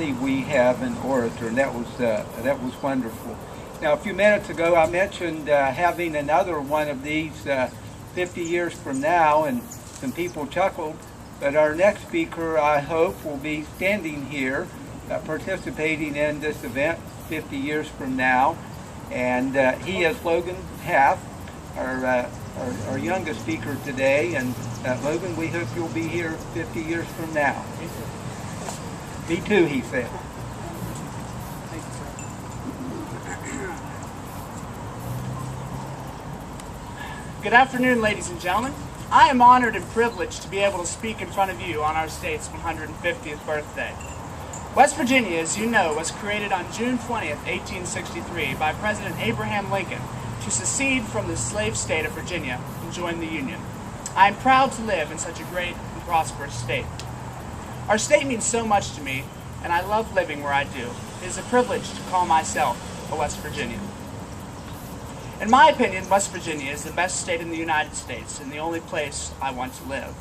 plenty we have an orator, and that was wonderful. Now, a few minutes ago, I mentioned having another one of these 50 years from now, and some people chuckled. But our next speaker, I hope, will be standing here participating in this event 50 years from now. And he is Logan Paff, our youngest speaker today. And Logan, we hope you'll be here 50 years from now. Me too, he said. Good afternoon, ladies and gentlemen. I am honored and privileged to be able to speak in front of you on our state's 150th birthday. West Virginia, as you know, was created on June 20th, 1863 by President Abraham Lincoln to secede from the slave state of Virginia and join the Union. I am proud to live in such a great and prosperous state. Our state means so much to me, and I love living where I do. It is a privilege to call myself a West Virginian. In my opinion, West Virginia is the best state in the United States and the only place I want to live.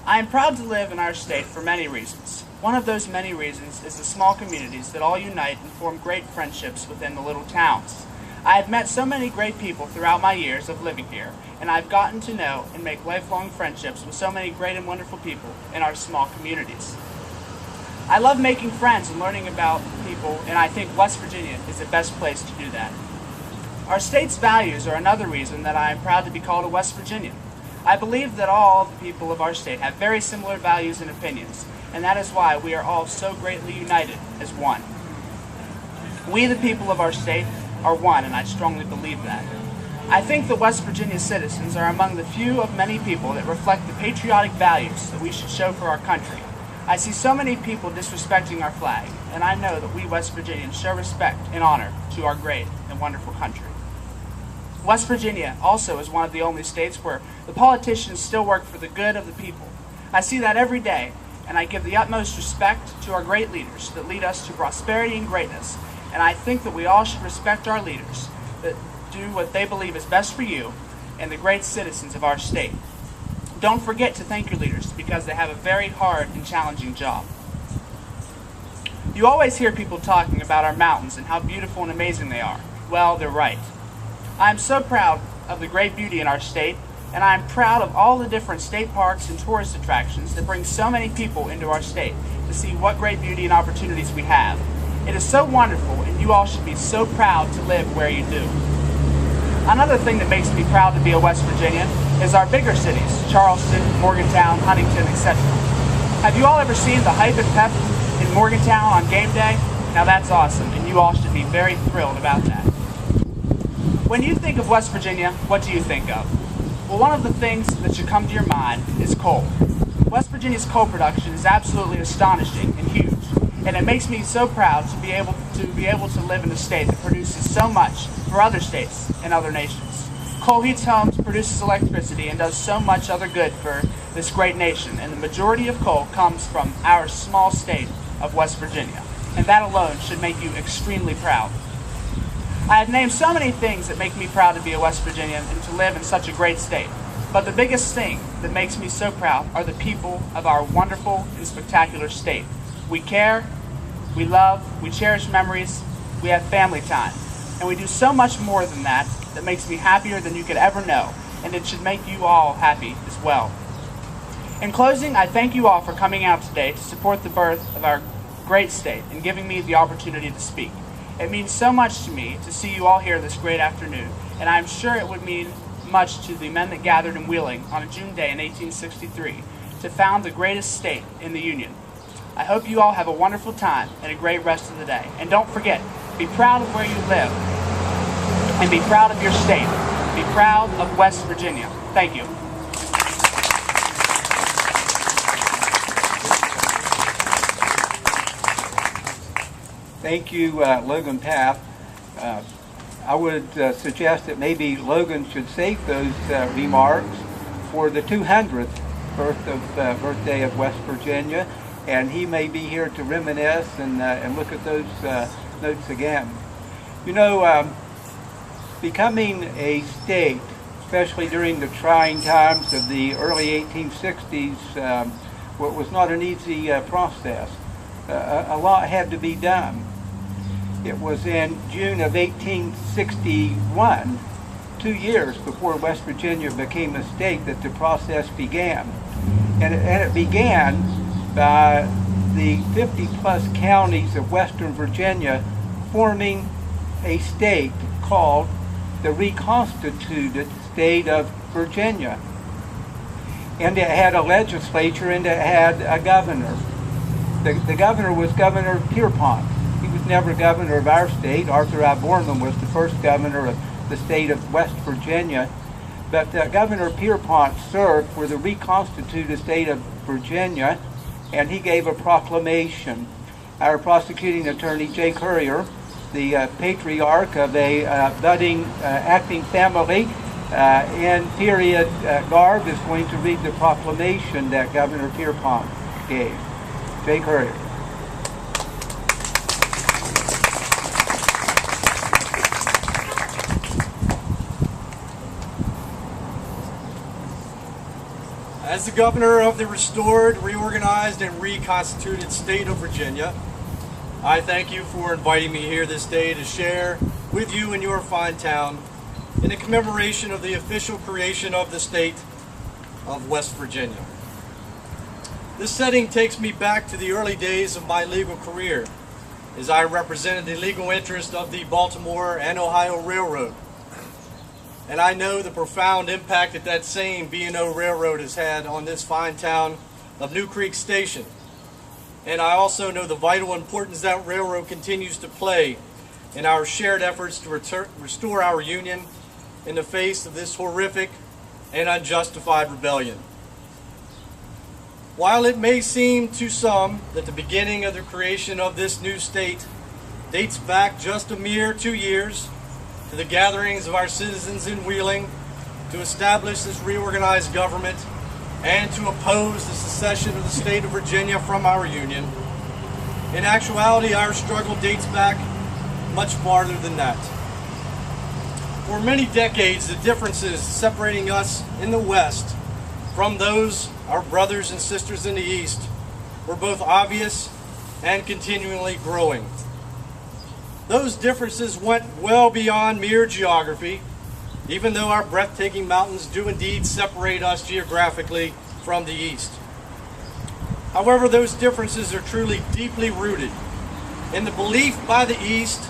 I am proud to live in our state for many reasons. One of those many reasons is the small communities that all unite and form great friendships within the little towns. I have met so many great people throughout my years of living here, and I've gotten to know and make lifelong friendships with so many great and wonderful people in our small communities. I love making friends and learning about people, and I think West Virginia is the best place to do that. Our state's values are another reason that I am proud to be called a West Virginian. I believe that all of the people of our state have very similar values and opinions, and that is why we are all so greatly united as one. We, the people of our state, are one, and I strongly believe that. I think that West Virginia citizens are among the few of many people that reflect the patriotic values that we should show for our country. I see so many people disrespecting our flag, and I know that we West Virginians show respect and honor to our great and wonderful country. West Virginia also is one of the only states where the politicians still work for the good of the people. I see that every day, and I give the utmost respect to our great leaders that lead us to prosperity and greatness. And I think that we all should respect our leaders that do what they believe is best for you and the great citizens of our state. Don't forget to thank your leaders because they have a very hard and challenging job. You always hear people talking about our mountains and how beautiful and amazing they are. Well, they're right. I am so proud of the great beauty in our state, and I am proud of all the different state parks and tourist attractions that bring so many people into our state to see what great beauty and opportunities we have. It is so wonderful, and you all should be so proud to live where you do. Another thing that makes me proud to be a West Virginian is our bigger cities, Charleston, Morgantown, Huntington, etc. Have you all ever seen the hype and pep in Morgantown on game day? Now that's awesome, and you all should be very thrilled about that. When you think of West Virginia, what do you think of? Well, one of the things that should come to your mind is coal. West Virginia's coal production is absolutely astonishing and huge, and it makes me so proud to be able to live in a state that produces so much for other states and other nations. Coal heats homes, produces electricity, and does so much other good for this great nation, and the majority of coal comes from our small state of West Virginia, and that alone should make you extremely proud. I have named so many things that make me proud to be a West Virginian and to live in such a great state. But the biggest thing that makes me so proud are the people of our wonderful and spectacular state. We care, we love, we cherish memories, we have family time. And we do so much more than that that makes me happier than you could ever know. And it should make you all happy as well. In closing, I thank you all for coming out today to support the birth of our great state and giving me the opportunity to speak. It means so much to me to see you all here this great afternoon, and I'm sure it would mean much to the men that gathered in Wheeling on a June day in 1863 to found the greatest state in the Union. I hope you all have a wonderful time and a great rest of the day. And don't forget, be proud of where you live, and be proud of your state. Be proud of West Virginia. Thank you. Thank you, Logan Paff. I would suggest that maybe Logan should save those remarks for the 200th birthday of West Virginia, and he may be here to reminisce and look at those notes again. You know, becoming a state, especially during the trying times of the early 1860s, was not an easy process. a lot had to be done. It was in June of 1861, 2 years before West Virginia became a state, that the process began. And it began by the 50-plus counties of Western Virginia forming a state called the reconstituted state of Virginia. And it had a legislature and it had a governor. The governor was Governor Pierpont. He was never governor of our state. Arthur I. Borman was the first governor of the state of West Virginia. But Governor Pierpont served for the reconstituted state of Virginia, and he gave a proclamation. Our prosecuting attorney, Jay Currier, the patriarch of a budding acting family in period garb, is going to read the proclamation that Governor Pierpont gave. Jay Currier. As the governor of the restored, reorganized, and reconstituted state of Virginia, I thank you for inviting me here this day to share with you in your fine town in a commemoration of the official creation of the state of West Virginia. This setting takes me back to the early days of my legal career as I represented the legal interest of the Baltimore and Ohio Railroad. And I know the profound impact that that same B&O Railroad has had on this fine town of New Creek Station. And I also know the vital importance that railroad continues to play in our shared efforts to restore our union in the face of this horrific and unjustified rebellion. While it may seem to some that the beginning of the creation of this new state dates back just a mere 2 years, to the gatherings of our citizens in Wheeling to establish this reorganized government and to oppose the secession of the state of Virginia from our union, in actuality, our struggle dates back much farther than that. For many decades, the differences separating us in the West from those, our brothers and sisters in the East, were both obvious and continually growing. Those differences went well beyond mere geography, even though our breathtaking mountains do indeed separate us geographically from the East. However, those differences are truly deeply rooted in the belief by the East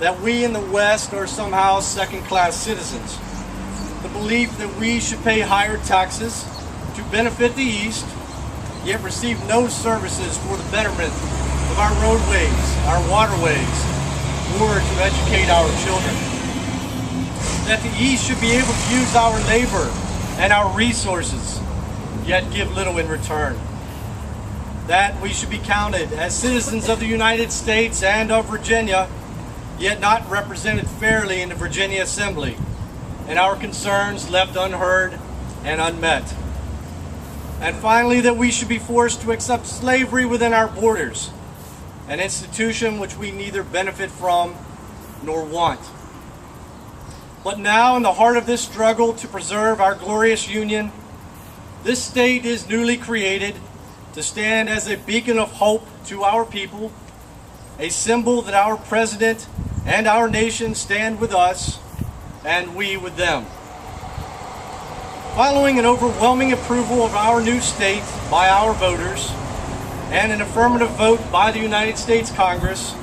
that we in the West are somehow second-class citizens, the belief that we should pay higher taxes to benefit the East, yet receive no services for the betterment of our roadways, our waterways, or to educate our children. That the East should be able to use our labor and our resources, yet give little in return. That we should be counted as citizens of the United States and of Virginia, yet not represented fairly in the Virginia Assembly, and our concerns left unheard and unmet. And finally, that we should be forced to accept slavery within our borders, an institution which we neither benefit from nor want. But now, in the heart of this struggle to preserve our glorious union, this state is newly created to stand as a beacon of hope to our people, a symbol that our president and our nation stand with us and we with them. Following an overwhelming approval of our new state by our voters and an affirmative vote by the United States Congress,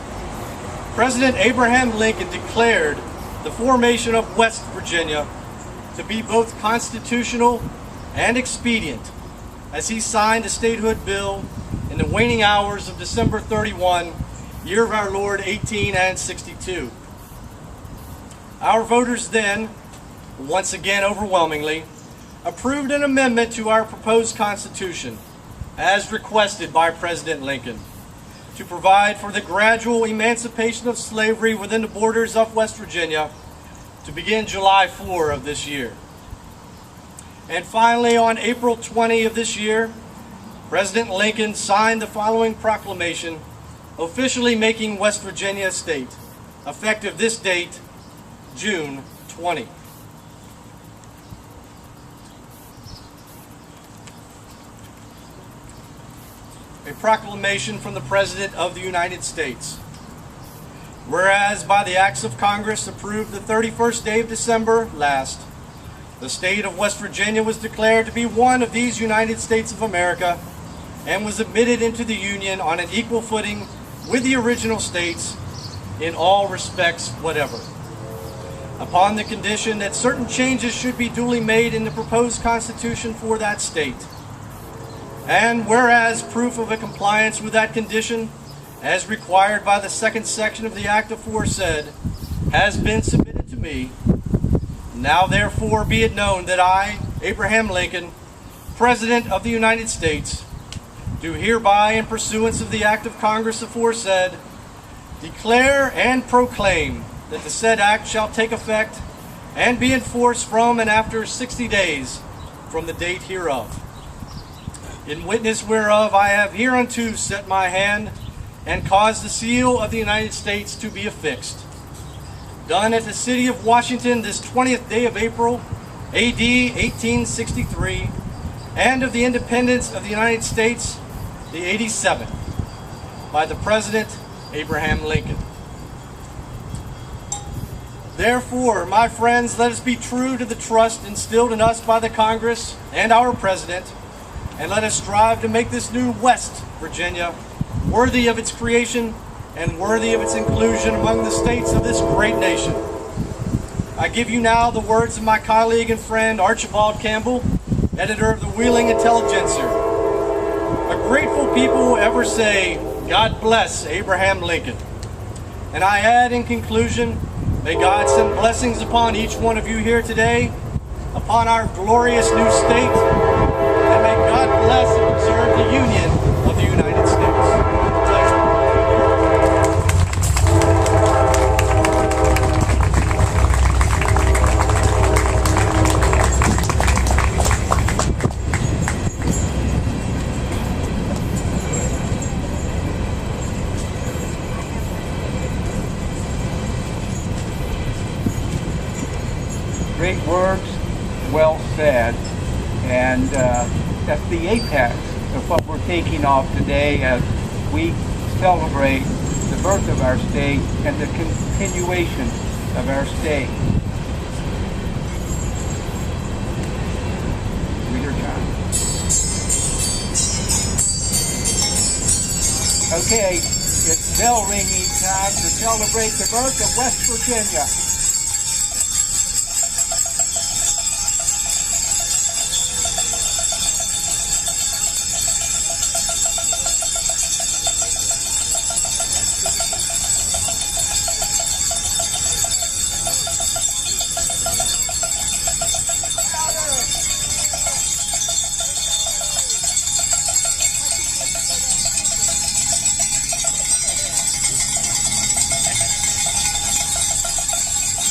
President Abraham Lincoln declared the formation of West Virginia to be both constitutional and expedient as he signed the statehood bill in the waning hours of December 31, year of our Lord 1862. Our voters then, once again overwhelmingly, approved an amendment to our proposed Constitution, as requested by President Lincoln, to provide for the gradual emancipation of slavery within the borders of West Virginia to begin July 4 of this year. And finally, on April 20 of this year, President Lincoln signed the following proclamation, officially making West Virginia a state, effective this date, June 20. A proclamation from the President of the United States. Whereas by the acts of Congress approved the 31st day of December last, the state of West Virginia was declared to be one of these United States of America and was admitted into the Union on an equal footing with the original states in all respects whatever, upon the condition that certain changes should be duly made in the proposed Constitution for that state. And whereas proof of a compliance with that condition, as required by the second section of the Act aforesaid, has been submitted to me, now therefore be it known that I, Abraham Lincoln, President of the United States, do hereby, in pursuance of the Act of Congress aforesaid, declare and proclaim that the said act shall take effect and be enforced from and after 60 days from the date hereof. In witness whereof I have hereunto set my hand and caused the seal of the United States to be affixed. Done at the city of Washington this 20th day of April, A.D. 1863, and of the independence of the United States, the 87th, by the President Abraham Lincoln. Therefore, my friends, let us be true to the trust instilled in us by the Congress and our President, and let us strive to make this new West Virginia worthy of its creation and worthy of its inclusion among the states of this great nation. I give you now the words of my colleague and friend Archibald Campbell, editor of the Wheeling Intelligencer. A grateful people will ever say, God bless Abraham Lincoln. And I add in conclusion, may God send blessings upon each one of you here today, upon our glorious new state, and may God bless and preserve the Union of the United States. Great words, well said, and that's the apex of what we're thinking of today as we celebrate the birth of our state and the continuation of our state. Reader time. Okay, it's bell ringing time to celebrate the birth of West Virginia.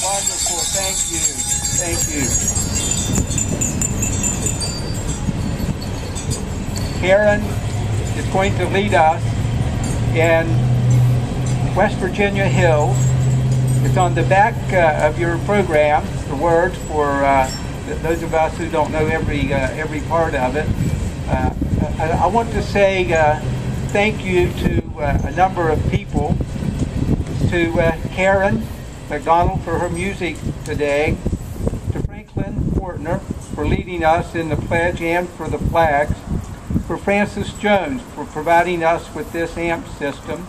Wonderful, thank you, thank you. Karen is going to lead us in West Virginia Hills. It's on the back of your program, the words for those of us who don't know every part of it. I want to say thank you to a number of people, to Karen McDonald for her music today, to Franklin Fortner for leading us in the pledge and for the flags, for Francis Jones for providing us with this amp system,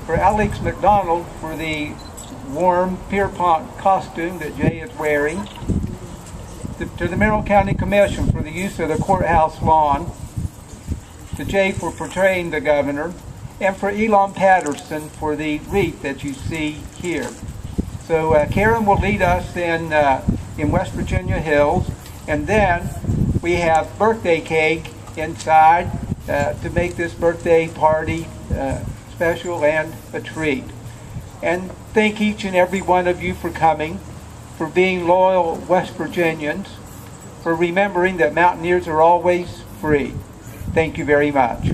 for Alex McDonald for the warm Pierpont costume that Jay is wearing, to the Merrill County Commission for the use of the courthouse lawn, to Jay for portraying the governor, and for Elon Patterson for the wreath that you see here. So Karen will lead us in West Virginia Hills, and then we have birthday cake inside to make this birthday party special and a treat. And thank each and every one of you for coming, for being loyal West Virginians, for remembering that Mountaineers are always free. Thank you very much.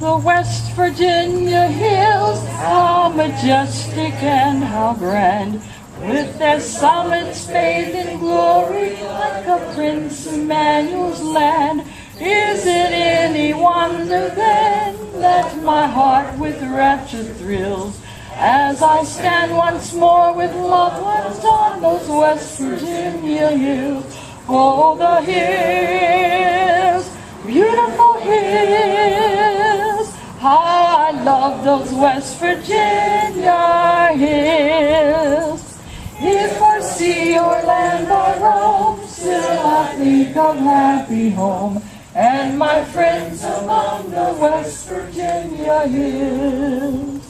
the West Virginia hills, how majestic and how grand, with their summits bathed in glory like a Prince Emmanuel's land. Is it any wonder then that my heart with rapture thrills, as I stand once more with loved ones on those West Virginia hills? Oh, the hills, beautiful hills, how I love those West Virginia hills. If for sea or land I roam, still I think of happy home and my friends among the West Virginia hills.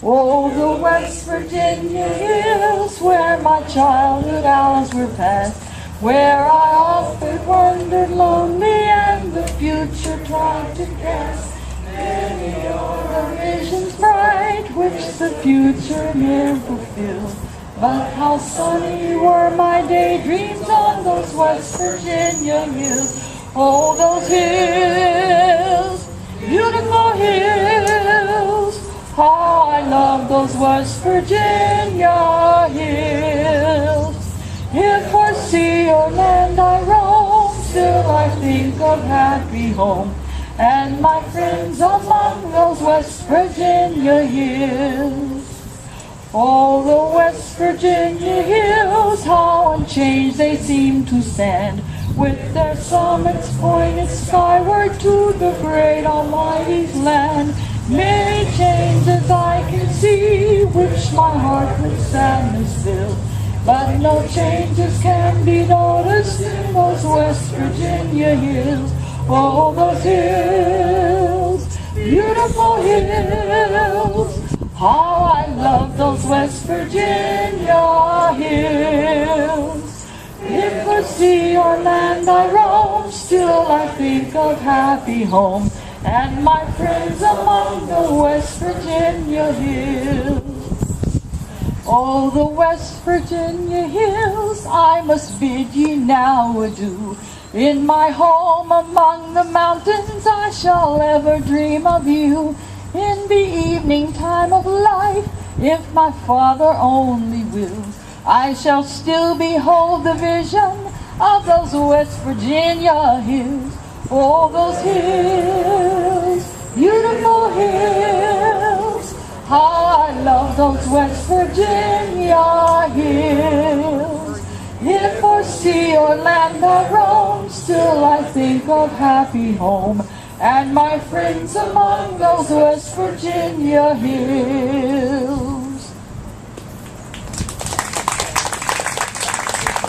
Oh, the West Virginia hills, where my childhood hours were passed, where I often wandered lonely and the future tried to cast. Many are the visions bright which the future ne'er fulfilled, but how sunny were my daydreams on those West Virginia hills. Oh, those hills, beautiful hills, how I love those West Virginia hills. If for sea or land I roam, still I think of happy home and my friends among those West Virginia hills. Oh, the West Virginia hills, how unchanged they seem to stand, with their summits pointed skyward to the great Almighty's land. Many changes I can see, which my heart with sadness fills, but no changes can be noticed in those West Virginia hills. Oh, those hills, beautiful hills, how I love those West Virginia hills. If for sea or land I roam, still I think of happy home and my friends among the West Virginia hills. Oh, the West Virginia hills, I must bid ye now adieu. In my home among the mountains I shall ever dream of you. In the evening time of life, if my Father only wills, I shall still behold the vision of those West Virginia hills. Oh, those hills, beautiful hills, how I love those West Virginia hills. If for sea or land I roam, still I think of happy home and my friends among those West Virginia hills.